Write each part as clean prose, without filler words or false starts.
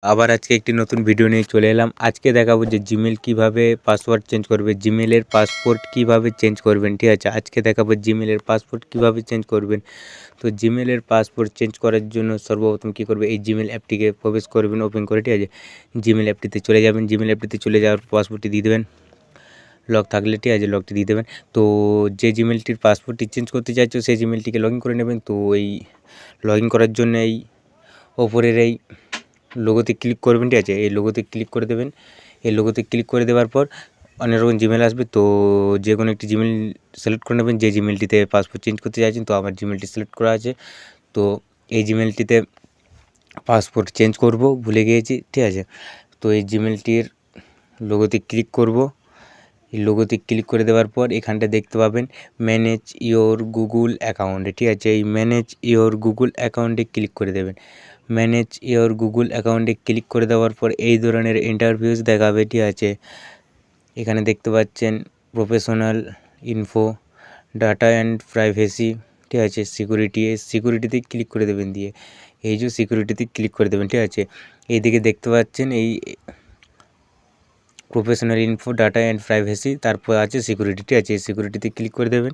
আবার আজকে একটি নতুন ভিডিও নিয়ে চলে এলাম। আজকে দেখাবো যে জিমেল কিভাবে পাসওয়ার্ড চেঞ্জ করবে, জিমেলের পাসপোর্ট কিভাবে চেঞ্জ করবেন। ঠিক আছে, আজকে দেখাবো জিমেলের পাসপোর্ট কিভাবে চেঞ্জ করবেন। তো জিমেলের পাসপোর্ট চেঞ্জ করার জন্য সর্বপ্রথম কী করবে, এই জিমেল অ্যাপটিকে প্রবেশ করবেন, ওপেন করে। ঠিক আছে, জিমেল অ্যাপটিতে চলে যাবেন। জিমেল অ্যাপটিতে চলে যাওয়ার পাসপোর্টটি দিয়ে দেবেন, লক থাকলে। ঠিক আছে, লকটি দিয়ে দেবেন। তো যে জিমেলটির পাসপোর্টটি চেঞ্জ করতে চাইছো সেই জিমেলটিকে লগ ইন করে নেবেন। তো এই লগ ইন করার জন্য এই ওপরের এই লোগোতে ক্লিক করবেন। ঠিক আছে, এই লোগোতে ক্লিক করে দেবেন। এই লোগোতে ক্লিক করে দেওয়ার পর অনেক রকম জিমেল আসবে। তো যে কোনো একটি জিমেল সিলেক্ট করে নেবেন যে জিমেলটিতে পাসপোর্ট চেঞ্জ করতে চাইছেন। তো আমার জিমেলটি সিলেক্ট করা আছে, তো এই জিমেলটিতে পাসপোর্ট চেঞ্জ করব, ভুলে গিয়েছি। ঠিক আছে, তো এই জিমেলটির লোগোতে ক্লিক করব। এই লোগোতে ক্লিক করে দেওয়ার পর এখানটা দেখতে পাবেন ম্যানেজ ইওর গুগল অ্যাকাউন্টে। ঠিক আছে, এই ম্যানেজ ইওর গুগল অ্যাকাউন্টে ক্লিক করে দেবেন। ম্যানেজ ইওর গুগল অ্যাকাউন্টে ক্লিক করে দেওয়ার পর এই ধরনের ইন্টারভিউস দেখাবে। ঠিক আছে, এখানে দেখতে পাচ্ছেন professional info, data and privacy. ঠিক আছে, সিকিউরিটি, এই সিকিউরিটিতে ক্লিক করে দেবেন। দিয়ে এই যে সিকিউরিটিতে ক্লিক করে দেবেন। ঠিক আছে, এইদিকে দেখতে পাচ্ছেন এই professional info, data and privacy, তারপর আছে সিকিউরিটি। ঠিক আছে, এই সিকিউরিটিতে ক্লিক করে দেবেন।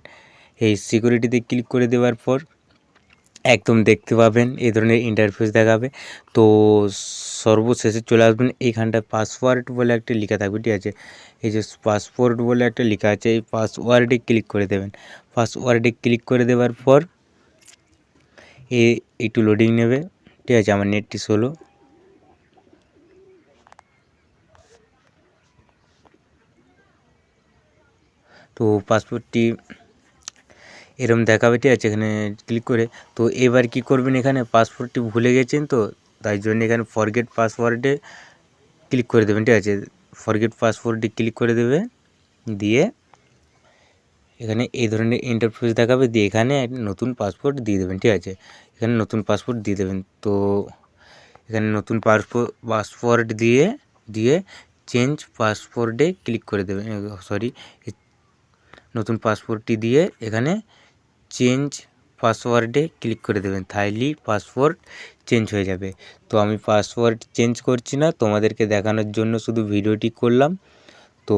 এই সিকিউরিটিতে ক্লিক করে দেওয়ার পর একদম দেখতে পাবেন এই ধরনের ইন্টারফেস দেখাবে। তো সর্বশেষে চলে আসবেন, এইখানটায় পাসওয়ার্ড বলে একটা লেখা থাকবে। ঠিক আছে, এই যে পাসওয়ার্ড বলে একটা লেখা আছে, এই পাসওয়ার্ডে ক্লিক করে দেবেন। পাসওয়ার্ডে ক্লিক করে দেওয়ার পর একটু লোডিং নেবে। ঠিক আছে, আমার নেটটি স্লো। তো পাসওয়ার্ডটি এরম দেখাবে। ঠিক আছে, এখানে ক্লিক করে তো এবার কি করবেন, এখানে পাসওয়ার্ডটি ভুলে গেছেন তো তাই জন্য এখানে ফরগেট পাসওয়ার্ডে ক্লিক করে দেবেন। ঠিক আছে, ফরগেট পাসওয়ার্ডে ক্লিক করে দেবে। দিয়ে এখানে এই ধরনের ইন্টারফেস দেখাবে। দিয়ে এখানে নতুন পাসওয়ার্ড দিয়ে দেবেন। ঠিক আছে, এখানে নতুন পাসওয়ার্ড দিয়ে দেবেন। তো এখানে নতুন পাসওয়ার্ড দিয়ে চেঞ্জ পাসওয়ার্ডে ক্লিক করে দেবেন। সরি, নতুন পাসওয়ার্ডটি দিয়ে এখানে চেঞ্জ পাসওয়ার্ডে ক্লিক করে দেবেন, তাহলেই পাসওয়ার্ড চেঞ্জ হয়ে যাবে। তো আমি পাসওয়ার্ড চেঞ্জ করছি না, তোমাদেরকে দেখানোর জন্য শুধু ভিডিওটি করলাম। তো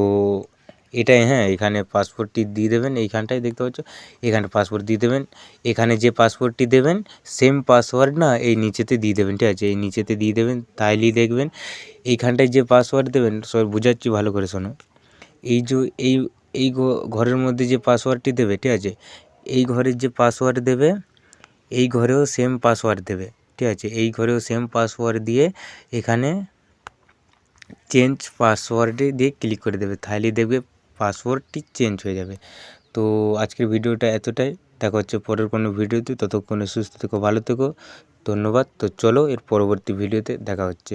এটাই, হ্যাঁ, এখানে পাসওয়ার্ডটি দিয়ে দেবেন। এইখানটায় দেখতে পাচ্ছ, এখানে পাসওয়ার্ড দিয়ে দেবেন। এখানে যে পাসওয়ার্ডটি দেবেন সেম পাসওয়ার্ড না এই নিচেতে দিয়ে দেবেন। ঠিক আছে, এই নিচেতে দিয়ে দেবেন, তাইলেই দেখবেন এইখানটায় যে পাসওয়ার্ড দেবেন, সব বুঝাচ্ছি ভালো করে শোনো। এই যে এই ঘরের মধ্যে যে পাসওয়ার্ডটি দেবে, ঠিক আছে, এই ঘরের যে পাসওয়ার্ড দেবে এই ঘরেও সেম পাসওয়ার্ড দেবে। ঠিক আছে, এই ঘরেও সেম পাসওয়ার্ড দিয়ে এখানে চেঞ্জ পাসওয়ার্ডে দিয়ে ক্লিক করে দেবে, তাহলেই দেখবে পাসওয়ার্ডটি চেঞ্জ হয়ে যাবে। তো আজকের ভিডিওটা এতটাই, দেখা হচ্ছে পরের কোনো ভিডিওতে। ততক্ষণে সুস্থ থেকো, ভালো থেকো, ধন্যবাদ। তো চলো এর পরবর্তী ভিডিওতে দেখা হচ্ছে।